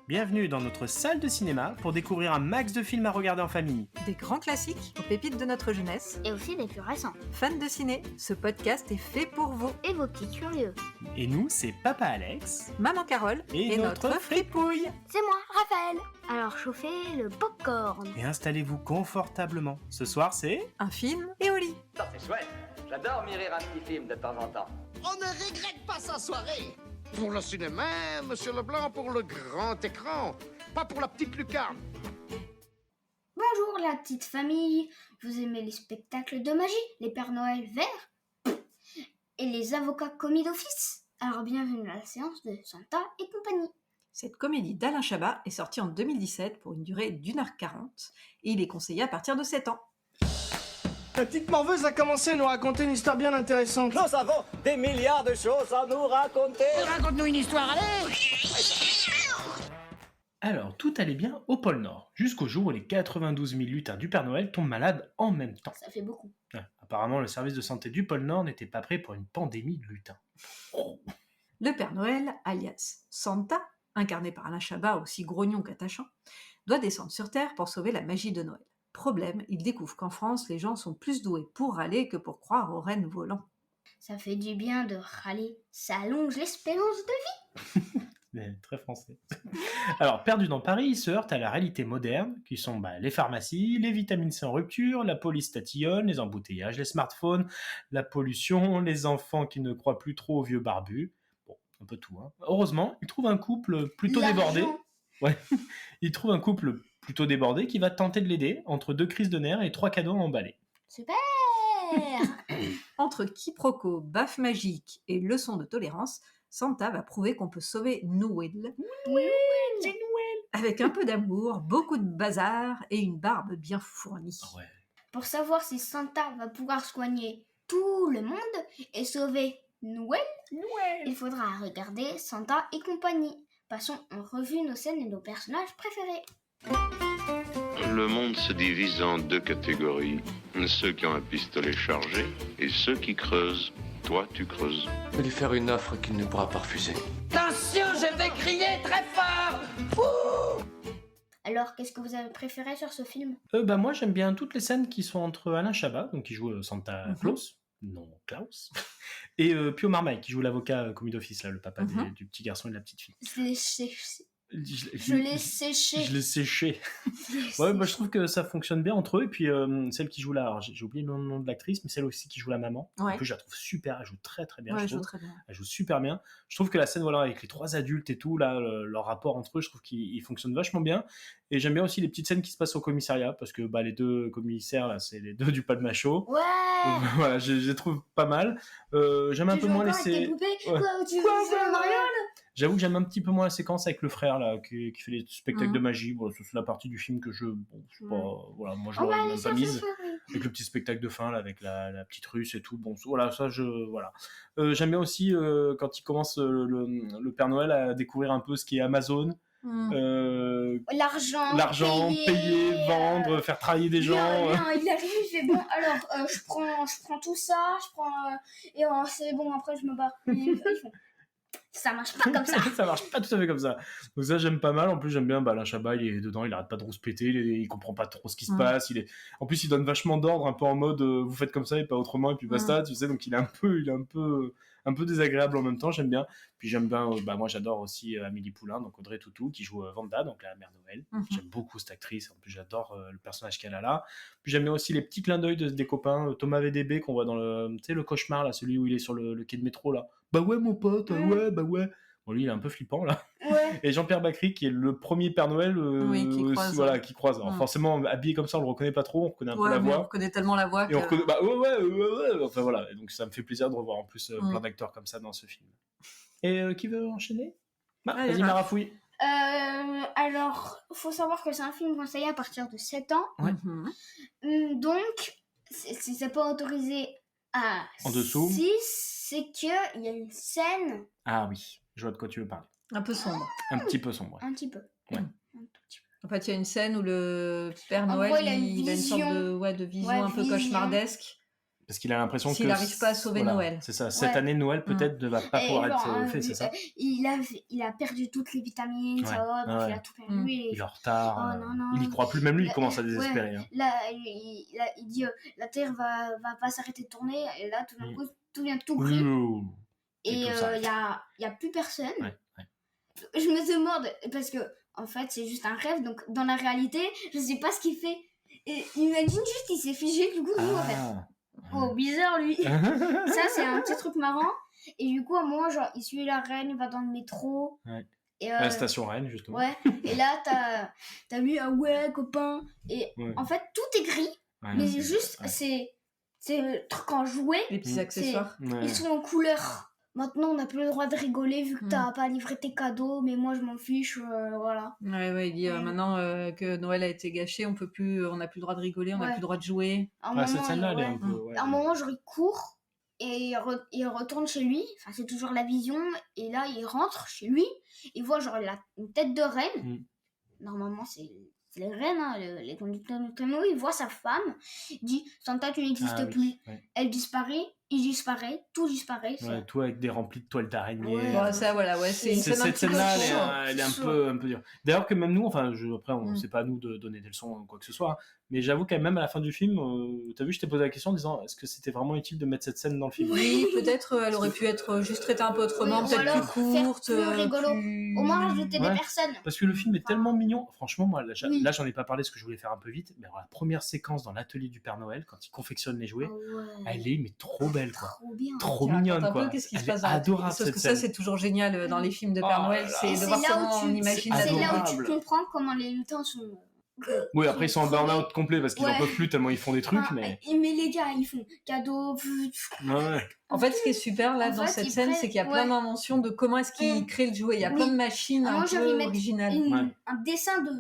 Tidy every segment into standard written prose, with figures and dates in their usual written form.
Bienvenue dans notre salle de cinéma pour découvrir un max de films à regarder en famille. Des grands classiques aux pépites de notre jeunesse. Et aussi des plus récents. Fans de ciné, ce podcast est fait pour vous. Et vos petits curieux. Et nous, c'est Papa Alex Maman Carole et notre fripouille. C'est moi, Raphaël. Alors chauffez le popcorn. Et installez-vous confortablement. Ce soir, c'est... un film et au lit. Ça c'est chouette. J'adore m'y rire un petit film de temps en temps. On ne regrette pas sa soirée. Pour le cinéma, Monsieur Leblanc, pour le grand écran, pas pour la petite lucarne. Bonjour la petite famille, vous aimez les spectacles de magie, les Pères Noël verts et les avocats commis d'office? Alors bienvenue à la séance de Santa et compagnie. Cette comédie d'Alain Chabat est sortie en 2017 pour une durée d'1h40 et il est conseillé à partir de 7 ans. La petite morveuse a commencé à nous raconter une histoire bien intéressante. Nous avons des milliards de choses à nous raconter. Raconte-nous une histoire, allez. Alors, tout allait bien au pôle Nord, jusqu'au jour où les 92 000 lutins du Père Noël tombent malades en même temps. Ça fait beaucoup. Apparemment, le service de santé du pôle Nord n'était pas prêt pour une pandémie de lutins. Le Père Noël, alias Santa, incarné par Alain Chabat aussi grognon qu'attachant, doit descendre sur Terre pour sauver la magie de Noël. Problème, il découvre qu'en France, les gens sont plus doués pour râler que pour croire aux rennes volants. Ça fait du bien de râler, ça allonge l'espérance de vie. Mais très français. Alors, perdu dans Paris, il se heurte à la réalité moderne, qui sont les pharmacies, les vitamines C en rupture, la police tatillonne, les embouteillages, les smartphones, la pollution, les enfants qui ne croient plus trop aux vieux barbus. Bon, un peu tout, hein. Heureusement, il trouve un couple plutôt débordé. Ouais, il trouve un couple plutôt débordé qui va tenter de l'aider entre 2 crises de nerfs et 3 cadeaux à emballer. Super. Entre quiproquos, baffes magiques et leçons de tolérance, Santa va prouver qu'on peut sauver Noël. C'est Noël. Avec un peu d'amour, beaucoup de bazar et une barbe bien fournie. Ouais. Pour savoir si Santa va pouvoir soigner tout le monde et sauver Noël, il faudra regarder Santa et compagnie. Passons en revue nos scènes et nos personnages préférés. Le monde se divise en 2 catégories. Ceux qui ont un pistolet chargé et ceux qui creusent. Toi, tu creuses. Je vais lui faire une offre qu'il ne pourra pas refuser. Attention, je vais crier très fort. Alors, qu'est-ce que vous avez préféré sur ce film? Moi, j'aime bien toutes les scènes qui sont entre Alain Chabat, donc qui joue Santa Claus, non Klaus, et Pio Marmaille, qui joue l'avocat commis d'office, là, le papa du petit garçon et de la petite fille. Je l'ai séché. Je l'ai séché. Ouais, je trouve que ça fonctionne bien entre eux. Et puis celle qui joue là, alors, j'ai oublié le nom de l'actrice, mais celle aussi qui joue la maman. Ouais. En plus, je la trouve super. Elle joue très très bien. Ouais, je elle joue trouve. très bien. Elle joue super bien. Je trouve que la scène, voilà, avec les 3 adultes et tout, là, leur rapport entre eux, je trouve qu'il fonctionne vachement bien. Et j'aime bien aussi les petites scènes qui se passent au commissariat, parce que les 2 commissaires là, c'est les 2 du Palmacho. Ouais. Voilà, je les trouve pas mal. J'aime un peu moins les Ouais. Ouais. Tu joues la mariole? J'avoue que j'aime un petit peu moins la séquence avec le frère là qui fait les spectacles Mhm. de magie. Voilà, c'est la partie du film que je sais pas, voilà, moi je On va l'aurais aller même pas chercher mise ça, oui. avec le petit spectacle de fin là avec la petite russe et tout. Bon, voilà, ça voilà. J'aime bien aussi quand il commence le Père Noël à découvrir un peu ce qui est Amazon. L'argent, payer, vendre, faire travailler des gens. Bien, il arrive, il fait bon, alors je prends tout ça, et c'est bon, après je me barre. Ils font, ça marche pas comme ça. Ça marche pas tout à fait comme ça. Donc ça, j'aime pas mal. En plus, j'aime bien Alain Chabat, il est dedans, il arrête pas de rouspéter, il comprend pas trop ce qui se passe. En plus, il donne vachement d'ordre, un peu en mode vous faites comme ça et pas autrement, et puis basta, tu sais. Donc il est un peu désagréable en même temps, j'aime bien. Puis j'aime bien, moi j'adore aussi Amélie Poulain, donc Audrey Tautou, qui joue Vanda, donc la mère Noël. J'aime beaucoup cette actrice, en plus j'adore le personnage qu'elle a là. Puis j'aime bien aussi les petits clins d'œil des copains, Thomas VDB qu'on voit dans le cauchemar, là, celui où il est sur le quai de métro, là. Bah ouais, mon pote, ouais. Bon, lui, il est un peu flippant, là. Ouais. Et Jean-Pierre Bacry, qui est le premier Père Noël, qui croise. Alors, forcément, habillé comme ça, on le reconnaît pas trop, on reconnaît un peu la voix. On reconnaît tellement la voix et on reconnaît, ouais. Enfin, voilà. Et donc, ça me fait plaisir de revoir, en plus, plein d'acteurs comme ça dans ce film. Et qui veut enchaîner? Vas-y, Marafouille. Alors, faut savoir que c'est un film conseillé à partir de 7 ans. Ouais. Donc, c'est pas autorisé à En dessous. 6, c'est qu'il y a une scène Ah oui, je vois de quoi tu veux parler. un peu sombre. Un petit peu sombre. un petit peu. Ouais. Un tout petit peu. En fait, il y a une scène où le Père En Noël gros, il a une il a une sorte vision. de vision Ouais, un peu vision. cauchemardesque. Parce qu'il a l'impression S'il que n'arrive pas à sauver Noël. C'est ça. Cette Ouais. année, Noël peut-être ne va pas Et pouvoir genre, être fait, c'est ça. il a perdu toutes les vitamines, Ouais. ça va, Ah ouais. il a tout perdu. Il est en retard. Oh, non. Il y croit plus. Même lui, il La- commence à désespérer. hein. Là, il dit la Terre va pas s'arrêter de tourner, et là, tout d'un coup, tout devient tout gris. Ouh. Et tout il s'arrête. y a plus personne. Ouais. Je me demande, parce que, en fait, c'est juste un rêve, donc dans la réalité, je sais pas ce qu'il fait. Et imagine juste, il s'est figé, du coup, nous, en fait. Ah. Oh, bizarre, lui. Ça, c'est un petit truc marrant. Et du coup, à un moment, genre, il suit la reine, il va dans le métro. Ouais. Et, La station Rennes, justement. ouais. Et là, t'as lui, ah ouais, copain. Et Ouais. en fait, tout est gris. Ouais, Mais c'est- juste, ouais. c'est le truc en jouet. Les petits accessoires. Ouais. Ils sont en couleur. Maintenant, on n'a plus le droit de rigoler vu que t'as pas livré tes cadeaux. Mais moi, je m'en fiche. Voilà. Ouais, il dit maintenant que Noël a été gâché, on n'a plus le droit de rigoler, on n'a Ouais. plus le droit de jouer. À un Ah, cette moment, scène-là, elle est ouais. un peu. ouais, À un moment, genre, il court et il retourne chez lui. Enfin, c'est toujours la vision. Et là, il rentre chez lui. Il voit, genre, une tête de reine. Mm. Normalement, c'est les reines, hein, les conducteurs de traîneau. Il voit sa femme. Il dit Santa, tu n'existes Ah oui, plus. ouais. Elle disparaît. Il disparaît. Tout disparaît. Ouais, tout avec des remplis de toiles d'araignée. Ouais. Bon, ça, voilà, ouais, c'est une scène un Cette petit peu scène-là, chaud. elle est un chaud. peu dure. D'ailleurs que même nous, enfin, après, Mm. c'est pas à nous de donner des leçons ou quoi que ce soit, mais j'avoue quand même à la fin du film, t'as vu, je t'ai posé la question en disant, est-ce que c'était vraiment utile de mettre cette scène dans le film? Oui, peut-être elle aurait pu être juste traitée un peu autrement, Oui, ou peut-être alors plus faire courte. plus rigolo. plus- Au moins, rajouter Ouais. des personnes. Parce que le film est tellement mignon. Franchement, moi, Oui. là, j'en ai pas parlé parce que je voulais faire un peu vite, mais alors, la première séquence dans l'atelier du Père Noël, quand il confectionne les jouets, Ah ouais. elle est mais trop belle, quoi. Trop bien. Trop Tu racontes mignonne, un peu quoi. qu'est-ce qui se Elle passe est dans la adorable, Sauf cette que ça, scène. c'est toujours génial dans les films de Père Oh Noël, là là. c'est de C'est voir là comment où on tu- imagine c'est la C'est là où adorable. tu comprends comment les lutins sont. Oui, après, ils sont en burn-out complet parce qu'ils en Ouais. peuvent plus tellement ils font des trucs, Ah, mais. mais les gars, ils font cadeau. Ouais. En fait, ce qui est super là En dans fait, cette ils scène, prennent- c'est qu'il y a plein ouais. d'inventions de comment est-ce qu'ils Mm. créent le jouet. Il y a Oui. plein de machines À un moi, j'aurais peu mettre originales. Ouais. un dessin de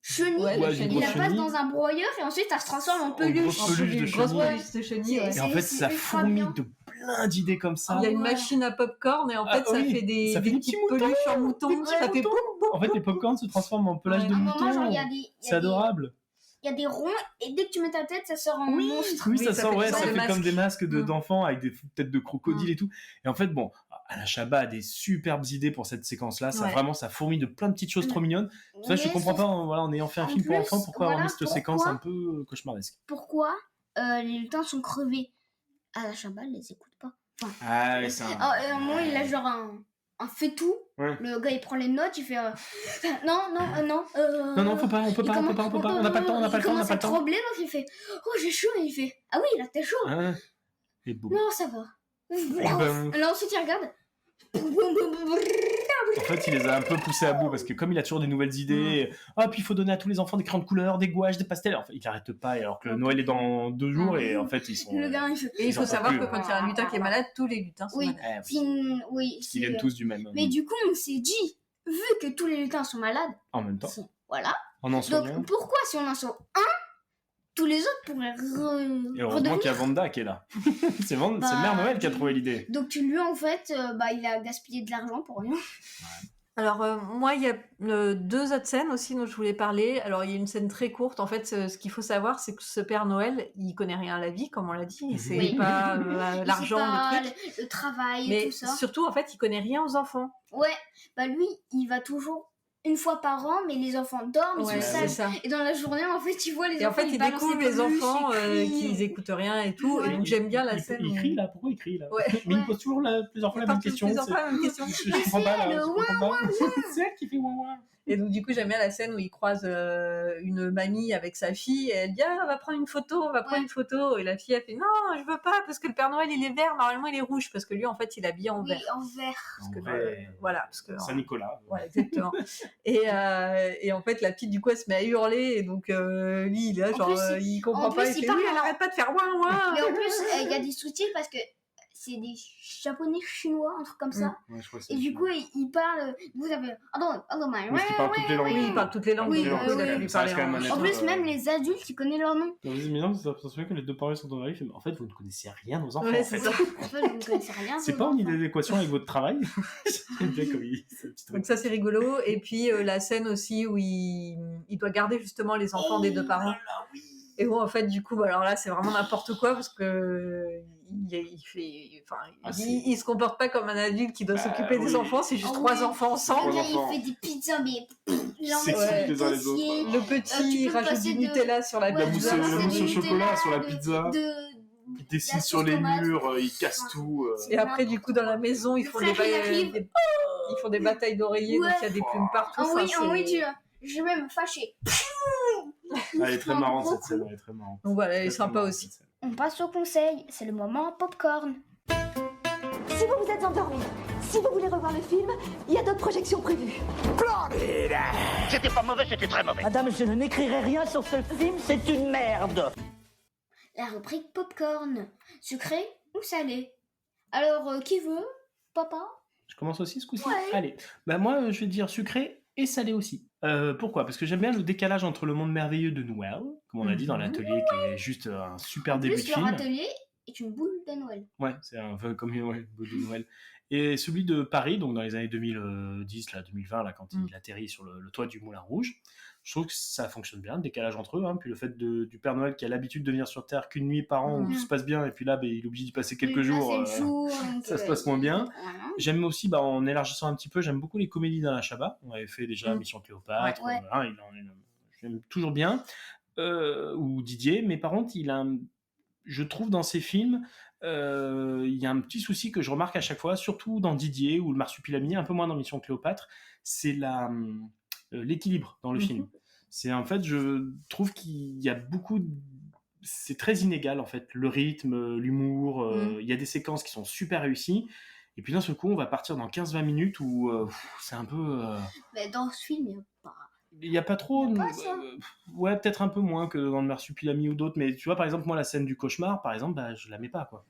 chenille. Ouais, de Ouais, chenilles. d'une Il grosse la passe chenille. dans un broyeur et ensuite ça se transforme en En peluche. grosse peluche de Grosse chenille. peluche de chenille, ouais. Et en C'est- fait, c'est ça ultra fourmille bien. de plein d'idées comme ça. Il y a une ouais. machine à popcorn et en Ah fait, ça oui, fait des ça fait des petites petits moutons, peluches en mouton. des petits Ça fait moutons. boum, boum. En fait, les popcorns se transforment en pelage Ouais. de À un mouton. moment, genre, il y a C'est adorable. il y a des ronds et dès que tu mets ta tête, ça sort en monstre. Oui, Oui, ça ça sort, fait ouais, des ça sortes fait de comme des masques. masques d'enfants avec des têtes de crocodile Mm. et tout. Et en fait, bon, Alain Chabat a des superbes idées pour cette séquence-là. Ça Ouais. vraiment, ça fourmille de plein de petites choses trop mignonnes. Ça, je Mais comprends sauf- pas, voilà, en ayant fait un en film pour plus, enfants, pourquoi avoir voilà mis cette pourquoi- séquence un peu cauchemardesque. Pourquoi les lutins sont crevés? À la Chabat, ils les écoute pas. Ah, ouais, c'est Ah, et à un moment, il a genre un fait-tout. Ouais. Le gars, il prend les notes, il fait non. Non, faut pas, on peut pas, on n'a pas le temps, on n'a pas le temps, on n'a pas le à temps. trembler, donc il fait oh, j'ai chaud. Et il fait ah oui, là, t'as chaud. Ah, et boum. Non, ça va. ben- Là, ensuite, il regarde. En fait, il les a un peu poussés à bout parce que comme il a toujours des nouvelles idées, ah puis il faut donner à tous les enfants des crayons de couleur, des gouaches, des pastels. En fait, il n'arrête pas alors que Noël est dans 2 jours et en fait ils sont. Le gars, il fait Et il faut Ils en savoir peuvent que plus. quand il y a un lutin qui est malade, tous les lutins sont Oui. malades. Oui, Ils viennent tous du même. Mais du coup, on s'est dit, vu que tous les lutins sont malades, En même temps. voilà. En soignant. Donc pourquoi si on en sauve un, tous les autres pourraient Et heureusement redevenir. qu'il y a Vanda qui est là. c'est Bah, Mère Noël qui a trouvé l'idée. Donc lui, en fait, il a gaspillé de l'argent pour rien. Alors, moi, il y a 2 autres scènes aussi dont je voulais parler. Alors, il y a une scène très courte. En fait, ce qu'il faut savoir, c'est que ce Père Noël, il connaît rien à la vie, comme on l'a dit. C'est Oui. pas l'argent, C'est pas le truc. le travail et Mais tout ça. surtout, en fait, il connaît rien aux enfants. Ouais, lui, il va toujours une fois par an, mais les enfants dorment, ils Ouais, sont c'est sages. ça. Et dans la journée, en fait, il voit les Et en enfants, fait, il balancent découvre les peluches, enfants ils crient. qu'ils écoutent rien et tout. Ouais. Et donc, j'aime bien la il, scène. il où- crie là, pourquoi il crie là Ouais. Mais il Ouais. pose toujours plusieurs fois la Enfin, même question. plusieurs fois la même question. Je comprends pas là. le je comprends pas. C'est elle qui fait ouin ouin. Et donc, du coup, j'aime bien la scène où il croise une mamie avec sa fille et elle dit ah, on va prendre une photo, on va prendre Ouais. une photo. Et la fille, elle fait non, je veux pas parce que le Père Noël, il est vert, normalement, il est rouge parce que lui, en fait, il est habillé en Oui, vert. en vert. Parce que, Ouais. voilà, parce que. Saint-Nicolas. Ouais, exactement. et en fait, la petite, du coup, elle se met à hurler. Et donc, lui, il est là, En genre, plus, il comprend en pas. plus, Il il fait parle oui, elle en- arrête pas de faire ouin ouin. Mais en plus, il y a des sous-titres parce que c'est des japonais chinois, un truc comme ça. Ouais, je crois que c'est Et du ça. coup, il parle. Vous avez. Parce qu'il parle toutes les langues. Oui, il parle toutes les langues. Oui, donc, oui, il a oui. pu Ça reste parler quand même en- un En être, plus, même les adultes, ils connaissent leur nom. Mais non, ça se fait que les deux parents sont dans la vie. En fait, vous ne connaissez rien aux enfants. Ouais, en c'est fait. ça. En fait, vous ne connaissez rien. C'est aux pas en enfants. adéquation avec votre travail. J'aime bien comme il ce petit truc. Donc ça c'est rigolo. Et puis la scène aussi où il doit garder justement les enfants des 2 parents. Et bon, en fait, du coup, alors là, c'est vraiment n'importe quoi parce que il se comporte pas comme un adulte qui doit s'occuper des enfants, c'est juste 3 enfants ensemble. Il fait des pizzas, mais C'est les uns les autres. Le petit, il rajoute du Nutella sur la mousse au chocolat sur la de- pizza. de- Il dessine la sur sauce les tomate. murs, il casse tout. Et après, du coup, dans la maison, ils font frère, il arrive. ils font des batailles d'oreillers, donc il y a des plumes partout. Ah oui, Enfin, oui, je vais me fâcher. Elle est très marrante cette scène, elle est très marrante. Donc voilà, elle est Très, très sympa marrante, aussi. cette scène. On passe au conseil, c'est le moment popcorn. Si vous vous êtes endormi, si vous voulez revoir le film, il y a d'autres projections prévues. C'était pas mauvais, c'était très mauvais. Madame, je n'écrirai rien sur ce film, c'est une merde. La rubrique popcorn, sucré ou salé. Alors, qui veut? Papa? Je commence aussi ce coup-ci. Ouais. Allez, bah moi je vais dire sucré et salé aussi. Pourquoi? Parce que j'aime bien le décalage entre le monde merveilleux de Noël, comme on a dit dans l'atelier, qui est juste un super En début plus, de leur film. atelier est une boule de Noël. Ouais, c'est un peu comme boule de Noël. Et celui de Paris, donc dans les années 2010, là, 2020, là, quand il atterrit sur le toit du Moulin Rouge, je trouve que ça fonctionne bien, le décalage entre eux. Hein. Puis le fait du Père Noël qui a l'habitude de venir sur Terre qu'une nuit par an, où tout se passe bien, et puis là, il est obligé d'y passer quelques jours. Donc, ça se passe moins bien. Voilà. J'aime aussi, en élargissant un petit peu, j'aime beaucoup les comédies d'Alain Chabat. On avait fait déjà Mission Cléopâtre, Ouais. voilà, j'aime toujours bien. Ou Didier, mais par contre, je trouve dans ses films, il y a un petit souci que je remarque à chaque fois, surtout dans Didier ou le Marsupilami, un peu moins dans Mission Cléopâtre, c'est l'équilibre dans le film. C'est en fait, je trouve qu'il y a c'est très inégal en fait, le rythme, l'humour, il y a des séquences qui sont super réussies, et puis d'un seul coup, on va partir dans 15-20 minutes où c'est un peu... Mais dans ce film, il n'y a pas... Il n'y a pas trop... Il y a pas ça. Ouais, peut-être un peu moins que dans le Marsupilami ou d'autres, mais tu vois, par exemple, moi, la scène du cauchemar, par exemple, je la mets pas, quoi.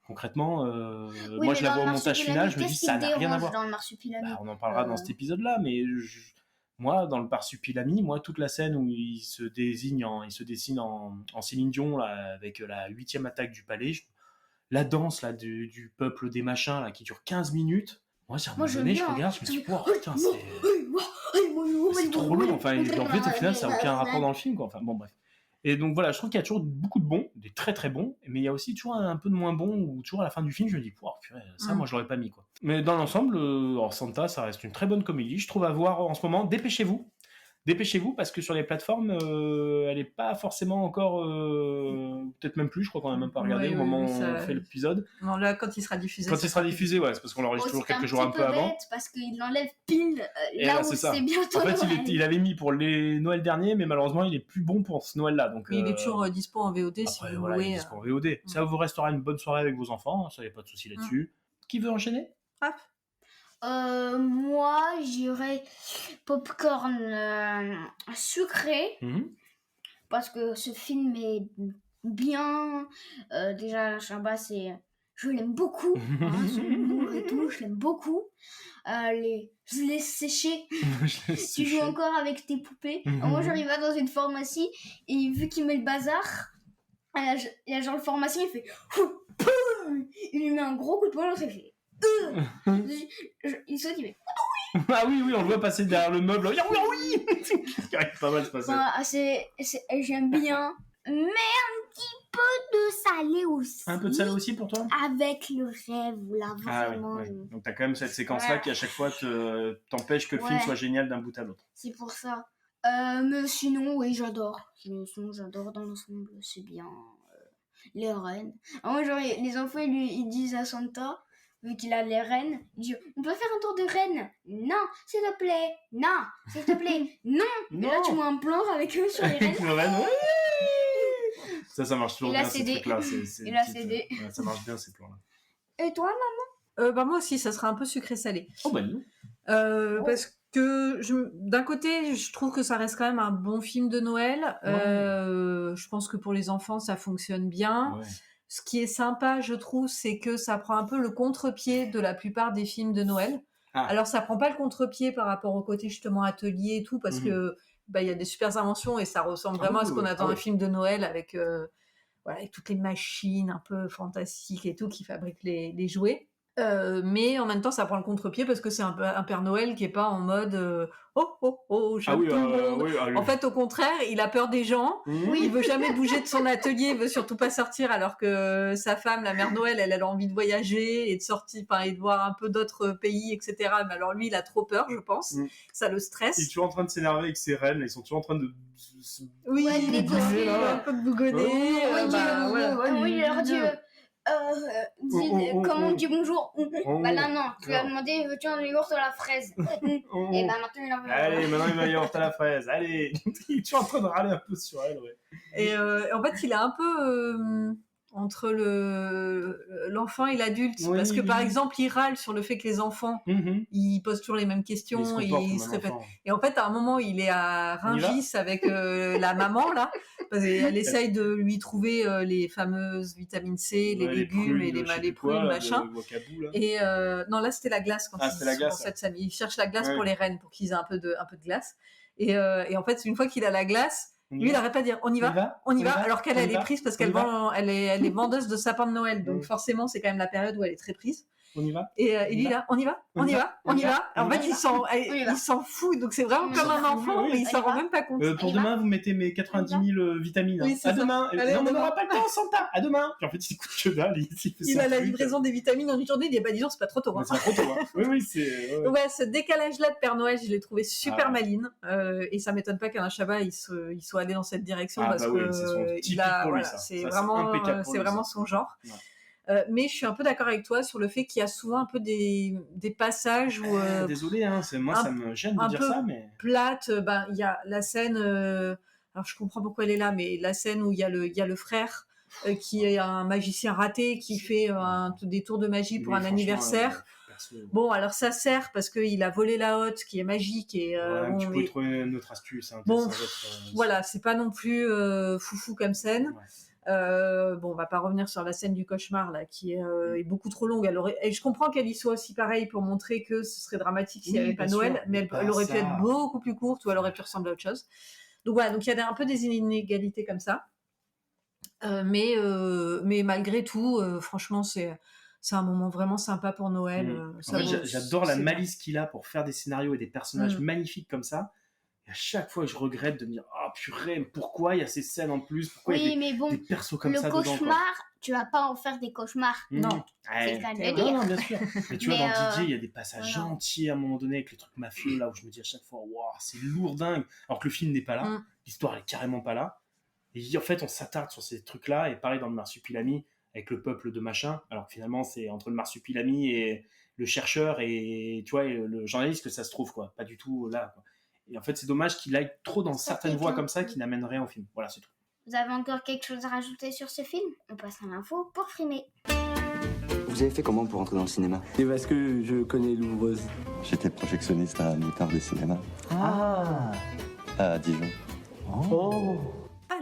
Concrètement, moi, je la vois au montage final, je me dis, ça n'a rien à voir. Dans le Marsupilami. On en parlera dans cet épisode-là, mais moi, dans le Marsupilami, toute la scène où il se dessine en Céline Dion, là, avec la 8e attaque du palais, la danse là, du peuple des machins, là, qui dure 15 minutes, moi, à un moment donné, je regarde, je me dis, oh, putain, c'est trop long. Enfin, en fait, au final, ça n'a aucun rapport dans le film, quoi. Enfin, bon, bref. Et donc voilà, je trouve qu'il y a toujours beaucoup de bons, des très très bons, mais il y a aussi toujours un peu de moins bons, ou toujours à la fin du film, je me dis, purée, ça, moi, je l'aurais pas mis, quoi. Mais dans l'ensemble, Santa, ça reste une très bonne comédie. Je trouve à voir en ce moment. Dépêchez-vous, parce que sur les plateformes, elle n'est pas forcément encore... peut-être même plus, je crois qu'on n'a même pas regardé au moment où on fait l'épisode. Non, là, quand il sera diffusé. Quand il sera diffusé, ouais, c'est parce qu'on l'enregistre toujours quelques jours un peu avant. Bête parce qu'il l'enlève pile là où c'est bientôt En fait, Noël. il avait mis pour les Noël derniers, mais malheureusement, il est plus bon pour ce Noël-là. Donc, mais il est toujours dispo en VOD après, si vous voilà, voulez. il est dispo en VOD. Ça vous restera une bonne soirée avec vos enfants, ça, il n'y a pas de souci là-dessus. Qui veut enchaîner? Moi, j'irais popcorn sucré parce que ce film est bien. Déjà, Alain Chabat, je l'aime beaucoup. Son humour et tout, je l'aime beaucoup. Je l'ai séché. Tu joues encore avec tes poupées. Moi, j'arrive dans une pharmacie et vu qu'il met le bazar, il y a genre le pharmacien, il fait il lui met un gros coup de poing, il fait il saute, il fait ah oui, on le voit passer derrière le meuble. Oui. Il arrive pas mal de se passer. J'aime bien, mais un petit peu de salé aussi. Un peu de salé aussi pour toi? Avec le rêve, là, vraiment. Ouais. Donc t'as quand même cette séquence-là qui à chaque fois t'empêche que le film soit génial d'un bout à l'autre. C'est pour ça. Mais sinon, oui, j'adore. J'adore dans l'ensemble, c'est bien. Les rennes. Moi, genre, les enfants, ils disent à Santa, vu qu'il a les rennes, il dit, on peut faire un tour de rennes? Non, s'il te plaît. Non, s'il te plaît. Non. Et là, tu vois un plan avec eux sur les rennes. Le renne, oui. Ça marche toujours bien, ces trucs-là. Il a cédé. Ouais, ça marche bien, ces plans-là. Et toi, maman? Moi aussi, ça sera un peu sucré-salé. Oh, bah non. Parce que d'un côté, je trouve que ça reste quand même un bon film de Noël. Je pense que pour les enfants, ça fonctionne bien. Ouais. Ce qui est sympa, je trouve, c'est que ça prend un peu le contre-pied de la plupart des films de Noël. Alors, ça prend pas le contre-pied par rapport au côté justement atelier et tout, parce que y a des super inventions et ça ressemble vraiment à ce qu'on a dans un film de Noël avec avec toutes les machines un peu fantastiques et tout qui fabriquent les jouets. Mais en même temps, ça prend le contre-pied parce que c'est un Père Noël qui est pas en mode j'aime tout le monde. En fait, au contraire, il a peur des gens. Il veut jamais bouger de son atelier, il veut surtout pas sortir, alors que sa femme, la Mère Noël, elle a envie de voyager et de sortir, et de voir un peu d'autres pays, etc. Mais alors lui, il a trop peur, je pense. Ça le stresse. Il est toujours en train de s'énerver avec ses reines. Ils sont toujours en train de oui, un peu de bougonner. Oui, leur dit... comment on dit bonjour? Bah là non, tu lui as demandé veux-tu un yaourt à la fraise? Et bah maintenant il en veut. Allez, maintenant il va yaourt à la fraise. Allez, il est toujours en train de râler un peu sur elle, ouais. Et en fait, il est un peu entre l'enfant et l'adulte, parce que par exemple, il râle sur le fait que les enfants, ils posent toujours les mêmes questions, ils se répètent. Et en fait, à un moment, il est à Rungis avec la maman là, parce qu'elle essaye de lui trouver les fameuses vitamines C, les légumes et les prunes, machin. Et non, là c'était la glace quand ils sont dans cette scène. Il cherche la glace pour les rennes, pour qu'ils aient un peu de glace. Et en fait, une fois qu'il a la glace, lui, il n'arrête pas de dire on y va, alors qu'elle est prise parce qu'elle est vendeuse de sapins de Noël, donc forcément c'est quand même la période où elle est très prise. On y va. Et lui là, on y va. En fait, il s'en fout, donc c'est vraiment comme un enfant, mais il s'en rend même pas compte. Pour demain, vous mettez mes 90 000 vitamines. Oui, à demain. Allez, non, on n'aura pas le temps, Santa. À demain. Puis en fait, il écoute que dalle. Il a la livraison des vitamines en une journée. Il dit disons, c'est pas trop tôt. C'est trop tôt. Oui, c'est. Ouais, ce décalage-là de Père Noël, je l'ai trouvé super maline. Et ça m'étonne pas qu'Alain Chabat il soit allé dans cette direction parce que c'est vraiment son genre. Mais je suis un peu d'accord avec toi sur le fait qu'il y a souvent un peu des passages où... désolé, ça me gêne de dire ça, mais... plate, il y a la scène... alors je comprends pourquoi elle est là, mais la scène où il y a le frère qui est un magicien raté, qui fait des tours de magie pour un anniversaire. Bon, alors ça sert parce qu'il a volé la hotte qui est magique. Et, tu peux trouver une autre astuce. Voilà, c'est pas non plus foufou comme scène. On va pas revenir sur la scène du cauchemar là, qui est beaucoup trop longue. Et je comprends qu'elle y soit aussi pareille pour montrer que ce serait dramatique s'il n'y avait pas Noël, mais elle aurait pu être beaucoup plus courte ou elle aurait pu ressembler à autre chose. Donc voilà, donc il y a un peu des inégalités comme ça. Mais malgré tout, franchement, c'est un moment vraiment sympa pour Noël. J'adore la malice qu'il a pour faire des scénarios et des personnages magnifiques comme ça. Et à chaque fois, je regrette de me dire purée, pourquoi il y a ces scènes en plus? Pourquoi il y a des persos comme ça dedans? Le cauchemar, tu vas pas en faire des cauchemars. Non, c'est le cas de le dire. Non, bien sûr. Mais tu vois, dans Didier, il y a des passages entiers à un moment donné avec les trucs mafieux là où je me dis à chaque fois, waouh, c'est lourd dingue. Alors que le film n'est pas là, l'histoire elle est carrément pas là. Et en fait, on s'attarde sur ces trucs là. Et pareil dans le Marsupilami avec le peuple de machin. Alors finalement, c'est entre le Marsupilami et le chercheur et tu vois et le journaliste que ça se trouve quoi. Pas du tout là quoi. Et en fait, c'est dommage qu'il aille trop dans certaines voies comme ça qui n'amènent rien au film. Voilà, c'est tout. Vous avez encore quelque chose à rajouter sur ce film? On passe à l'info pour frimer. Vous avez fait comment pour entrer dans le cinéma? Parce que je connais l'ouvreuse. J'étais projectionniste à Moutard de cinéma. À Dijon.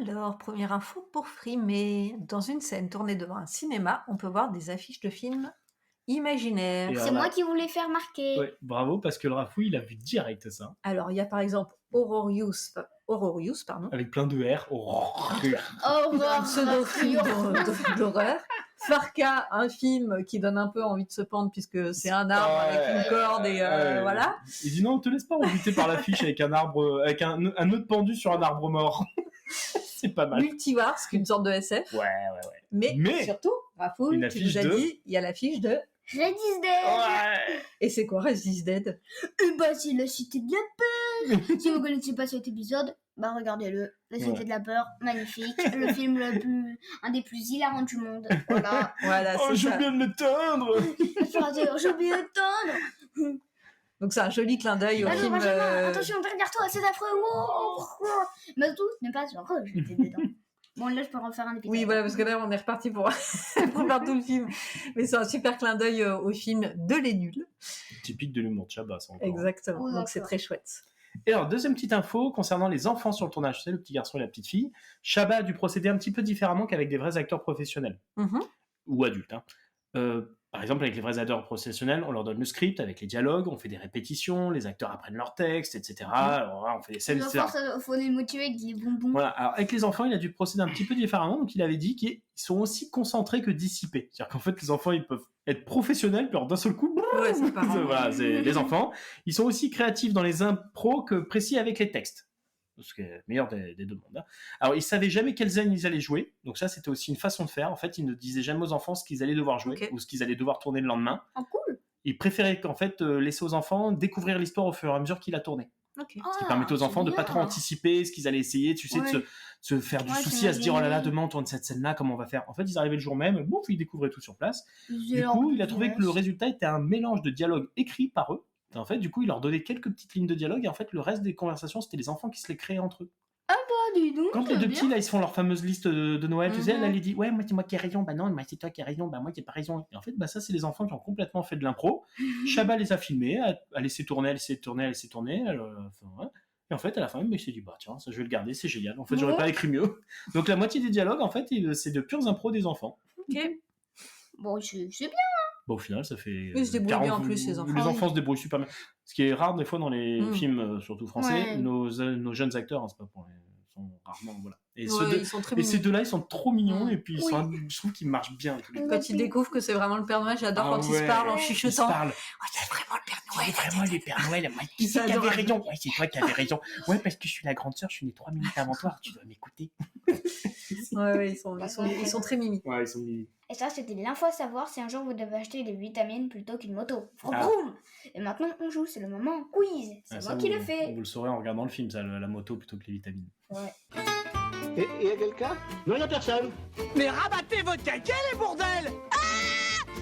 Alors, première info pour frimer. Dans une scène tournée devant un cinéma, on peut voir des affiches de films imaginaires. C'est moi qui voulais faire marquer. Ouais, bravo, parce que le Rafouille, il a vu direct ça. Alors, il y a par exemple Horrorius, avec plein de R. Un pseudo-film d'horreur. Farca, un film qui donne un peu envie de se pendre puisque c'est un arbre avec une corde et voilà. Il dit non, on te laisse pas rebuter par l'affiche avec un arbre, avec un nœud pendu sur un arbre mort. C'est pas mal. Multivars, qui est une sorte de SF. Ouais. Mais surtout, Rafouille, tu nous as dit, il y a l'affiche de Red is Dead. Ouais. Et c'est quoi Red is Dead? C'est la cité de la peur. Si vous connaissez pas cet épisode, regardez-le. La cité de la peur, magnifique. Le film un des plus hilarants du monde. Voilà, c'est j'ai oublié de l'éteindre. J'ai oublié de l'éteindre. Donc c'est un joli clin d'œil au film. Attention, derrière toi, c'est affreux. Mais tout n'est pas heureux, j'étais dedans. Bon, là, je peux refaire un épisode. Oui, voilà, parce que là, on est reparti pour faire tout le film. Mais c'est un super clin d'œil au film de Les Nuls. Typique de l'humour de Chabat, ça encore. Exactement, donc c'est très chouette. Et alors, deuxième petite info concernant les enfants sur le tournage, c'est le petit garçon et la petite fille. Chabat a dû procéder un petit peu différemment qu'avec des vrais acteurs professionnels. Ou adultes. Par exemple, avec les vrais acteurs professionnels, on leur donne le script avec les dialogues, on fait des répétitions, les acteurs apprennent leurs textes, etc. Alors là, on fait des scènes, etc. Il faut les motiver avec des bonbons. Voilà. Alors, avec les enfants, il a dû procéder un petit peu différemment. Donc, il avait dit qu'ils sont aussi concentrés que dissipés. C'est-à-dire qu'en fait, les enfants, ils peuvent être professionnels, puis alors d'un seul coup, Ouais, c'est pas voilà, c'est les enfants. Ils sont aussi créatifs dans les impros que précis avec les textes. Ce qui est le meilleur des deux mondes. Hein. Alors, ils savaient jamais quelle scène ils allaient jouer. Donc ça, c'était aussi une façon de faire. En fait, ils ne disaient jamais aux enfants ce qu'ils allaient devoir jouer ou ce qu'ils allaient devoir tourner le lendemain. Oh, cool. Ils préféraient qu'en fait laisser aux enfants découvrir l'histoire au fur et à mesure qu'il la tournait. Okay. Ce qui permettait aux enfants de pas trop anticiper ce qu'ils allaient essayer, tu sais, de se faire du souci à se dire oh là là, demain on tourne cette scène-là, comment on va faire. En fait, ils arrivaient le jour même, bouf, ils découvraient tout sur place. Du coup, il a trouvé que le résultat était un mélange de dialogues écrits par eux. Et en fait, du coup, il leur donnait quelques petites lignes de dialogue et en fait, le reste des conversations, c'était les enfants qui se les créaient entre eux. Ah bah dis donc. Quand les deux petits là, ils se font leur fameuse liste de Noël, tu sais, elle lui dit ouais, moi c'est moi qui ai raison, bah non, mais c'est toi qui as raison, bah moi j'ai pas raison. Et en fait, bah ça c'est les enfants qui ont complètement fait de l'impro. Chabat les a filmés, a laissé tourner. Et en fait, à la fin, il s'est dit bah tiens, ça je vais le garder, c'est génial. En fait, j'aurais pas écrit mieux. Donc la moitié des dialogues, en fait, c'est de pures impros des enfants. Ok. Bon, c'est bien. Bon, au final, ça fait. Ils se débrouillent bien en plus, les enfants. Les enfants se débrouillent super bien. Ce qui est rare des fois dans les films, surtout français, nos jeunes acteurs, hein, c'est pas pour les. Sont rarement, voilà. Et, ils sont très et ces mignons. deux-là, ils sont trop mignons et puis je trouve qu'ils marchent bien. Quand ils découvrent que c'est vraiment le Père Noël, j'adore quand ils se parlent en chuchotant. Ils se parlent. Oh, c'est vraiment le Père Noël. C'est vraiment le Père Noël. Qui c'est qui avait raison? Ouais, c'est toi qui avais raison. Ouais, parce que je suis la grande sœur, je suis née 3 minutes avant toi, tu dois m'écouter. Ouais, ils sont très mimi. Ouais, ils sont mimi. Et ça, c'était l'info à savoir si un jour vous devez acheter des vitamines plutôt qu'une moto. Ah. Et maintenant, on joue, c'est le moment quiz. C'est moi qui le fais. Vous le saurez en regardant le film, ça, la moto plutôt que les vitamines. Ouais. Et y a quelqu'un? Non, y'a personne. Mais rabattez votre caquet, les bordels!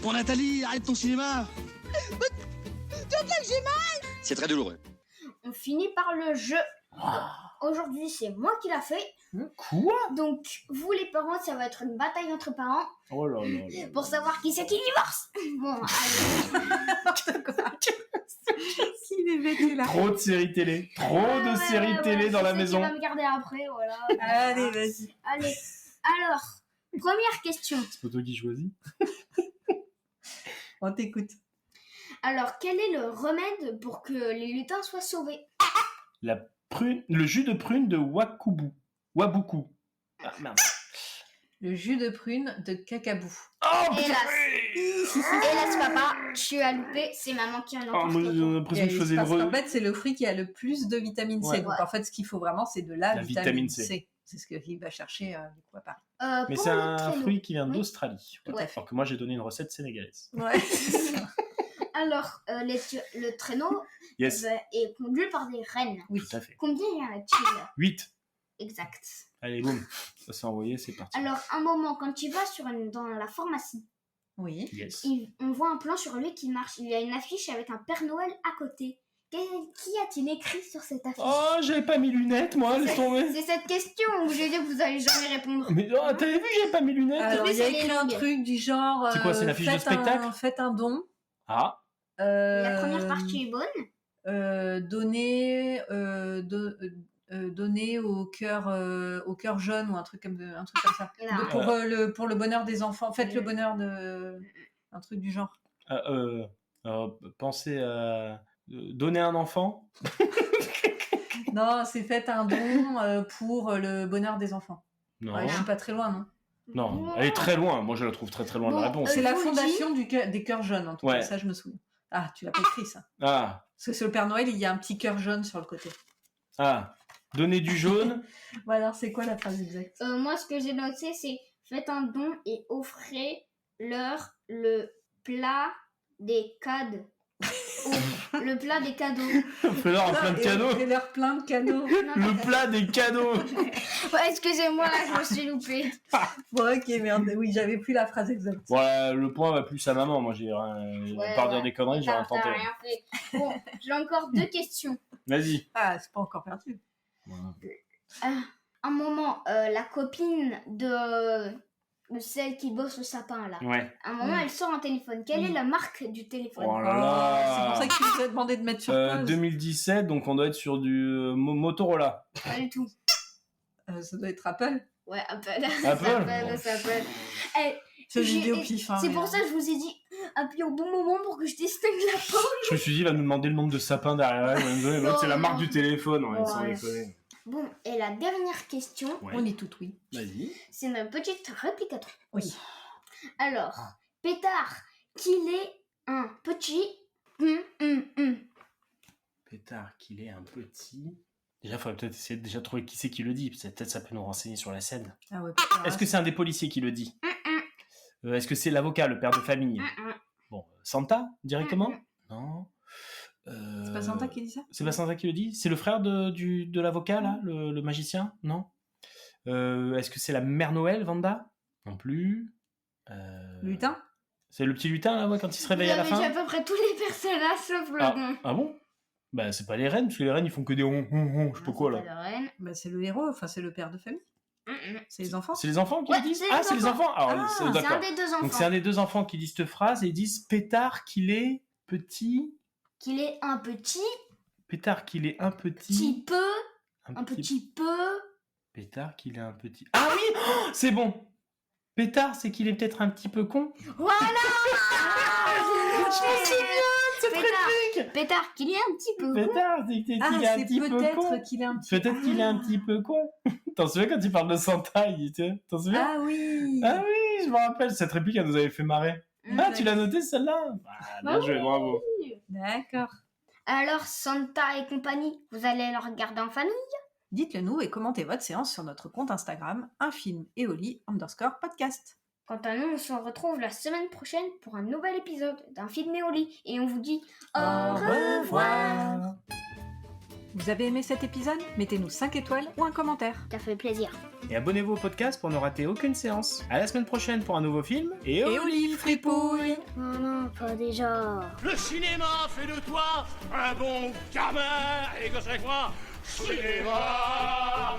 Bon, Nathalie, arrête ton cinéma. J'ai mal. C'est très douloureux. On finit par le jeu. Aujourd'hui, c'est moi qui l'a fait. Quoi? Donc, vous les parents, ça va être une bataille entre parents. Oh là là là. Pour savoir qui c'est qui divorce. Bon, allez. Il est bêté là. Trop de séries télé. Trop de séries télé dans la maison. Tu vas me garder après, voilà. Allez, vas-y. Allez. Alors, première question. C'est pas toi qui choisis. On t'écoute. Alors, quel est le remède pour que les lutins soient sauvés? Le jus de prune de Wabuku. Ah, merde. Le jus de prune de Cacabou. Oh, Hélas, papa, tu as loupé, c'est maman qui a l'emporté. Moi, j'ai l'impression que je faisais En fait, c'est le fruit qui a le plus de vitamine C. Ouais. Donc, en fait, ce qu'il faut vraiment, c'est de la vitamine C. C'est ce qu'il va chercher du coup à Paris. Mais c'est un fruit qui vient d'Australie. Ouais. Alors que moi, j'ai donné une recette sénégalaise. Ouais, c'est ça. Alors, le traîneau Yes. est conduit par des rennes. Oui, tout à fait. Combien y en a-t-il? 8. Exact. Allez, boum. Ça s'est envoyé, c'est parti. Alors, un moment, quand tu vas dans la pharmacie, oui. Yes. on voit un plan sur lui qui marche. Il y a une affiche avec un Père Noël à côté. Qui a-t-il écrit sur cette affiche? Oh, j'avais pas mes lunettes, moi, laisse tomber. C'est cette question où je dis que vous allez jamais répondre. Mais oh, t'avais vu, j'avais pas mes lunettes. Alors, il y a écrit un truc du genre. C'est quoi, c'est une affiche de spectacle? Faites un don. Ah. La première partie est bonne. Donner au cœur jeune ou un truc comme ça. Pour le bonheur des enfants. Faites le bonheur de. Un truc du genre. Pensez à donner un enfant. Non, c'est faites un don pour le bonheur des enfants. Non. Ouais, je suis pas très loin, non? Non, elle est très loin. Moi, je la trouve très très loin de la réponse. C'est la fondation des cœurs jeunes, en tout cas. Ouais. Ça, je me souviens. Ah, tu l'as pas écrit, ça. Ah. Parce que c'est le Père Noël, il y a un petit cœur jaune sur le côté. Ah. Donner du jaune. Bon, alors, c'est quoi la phrase exacte? Moi, ce que j'ai noté, c'est faites un don et offrez-leur le plat des cadeaux. Le plat des cadeaux. Offrez-leur un plein de cadeaux. Offrez-leur plein de cadeaux. Le plat des cadeaux. Ouais, excusez-moi, là, je me suis loupée. Bon, ok, merde. Oui, j'avais plus la phrase exacte. Voilà, le point va plus à maman. Moi, j'ai pas dire des conneries, j'ai rien tenté. Rien fait. Bon, j'ai encore 2 questions. Vas-y. Ah, c'est pas encore perdu. Un moment, la copine de celle qui bosse le sapin, là. Ouais. Un moment, elle sort un téléphone. Quelle est la marque du téléphone? Oh là là. C'est pour ça que tu nous as demandé de mettre sur pause. 2017, donc on doit être sur du Motorola. Pas du tout. Ça doit être Apple. Ouais, Apple. Apple. C'est Apple. C'est vidéo pif. C'est pour ça que je vous ai dit, appuyer au bon moment pour que je distingue la pomme. Je me suis dit, il va nous demander le nombre de sapins derrière elle. L'autre, c'est la marque du téléphone, Ouais. sans déconner. Bon, et la dernière question, Ouais. On est toutes oui. Vas-y. c'est ma petite réplicatrice. Oui. Alors, Pétard, qu'il est un petit... Pétard, qu'il est un petit... Déjà, il faudrait peut-être essayer de déjà trouver qui c'est qui le dit. Peut-être ça peut nous renseigner sur la scène. Ah ouais, Est-ce que c'est un des policiers qui le dit? Est-ce que c'est l'avocat, le père de famille? Bon, Santa, directement? Non. C'est pas Santa qui dit ça? C'est pas Santa qui le dit? C'est le frère de l'avocat, là, le magicien? Non. Est-ce que c'est la mère Noël, Vanda? Non plus. Lutin? C'est le petit lutin, là, ouais, quand il se réveille Vous à la avez fin? dit à peu près tous les personnages sauf le nom. Ah bon? Bah, c'est pas les reines, parce que les reines, ils font que des je sais pas quoi, là. Bah, c'est le héros, enfin, c'est le père de famille. C'est les enfants? C'est les enfants qui le disent? Ah, c'est les enfants! Alors, c'est d'accord. un des deux enfants. Donc, c'est un des deux enfants qui disent cette phrase et ils disent Pétard qu'il est petit. Qu'il est un petit... Pétard qu'il est un petit. Petit peu... Un petit peu... Pétard qu'il est un petit. Ah oui! Oh, c'est bon! Pétard, c'est qu'il est peut-être un petit peu con. Voilà. Je me souviens de cette réplique! Pétard, qu'il est un petit peu con. Pétard, c'est qu'il est un petit peu con. Peut-être qu'il est un petit peu Peut-être qu'il est un petit peu con. T'en souviens quand il parle de Santa, t'en souviens? Ah oui! Ah oui, je me rappelle, cette réplique, elle nous avait fait marrer. Ah, tu l'as noté celle-là? Bien joué, bravo. D'accord. Alors, Santa et compagnie, vous allez le regarder en famille? Dites-le nous et commentez votre séance sur notre compte Instagram, _podcast. Quant à nous, on se retrouve la semaine prochaine pour un nouvel épisode d'un film et au lit. Et on vous dit au revoir. Vous avez aimé cet épisode? Mettez-nous 5 étoiles ou un commentaire. Ça fait plaisir. Et abonnez-vous au podcast pour ne rater aucune séance. À la semaine prochaine pour un nouveau film. Et au lit, fripouille! Non, non, pas déjà. Le cinéma fait de toi un bon gamin. Et que c'est quoi? Cinéma!